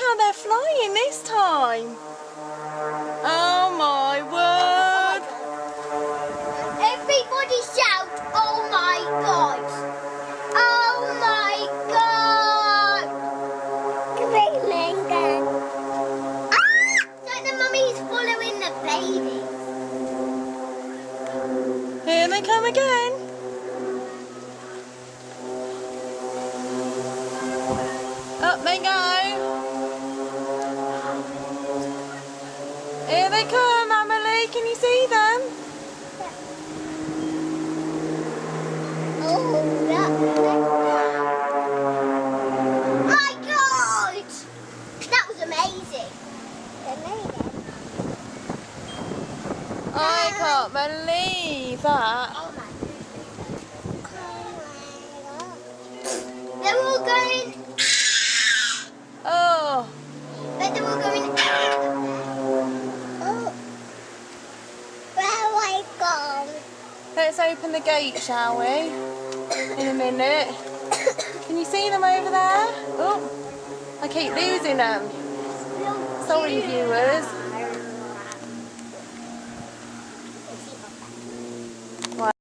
how they're flying this time. Oh my word. Everybody shout, oh my God. Oh my God. So the mummy's following the baby. Here they come again. Up they go. Here they come, Emily. Can you see them? Oh, my God! That was amazing. I can't believe that. Oh my God. They're all going. Oh. But they're all going. Oh. Where I go? Let's open the gate, shall we? In a minute. Can you see them over there? Oh, I keep losing them. Sorry, viewers.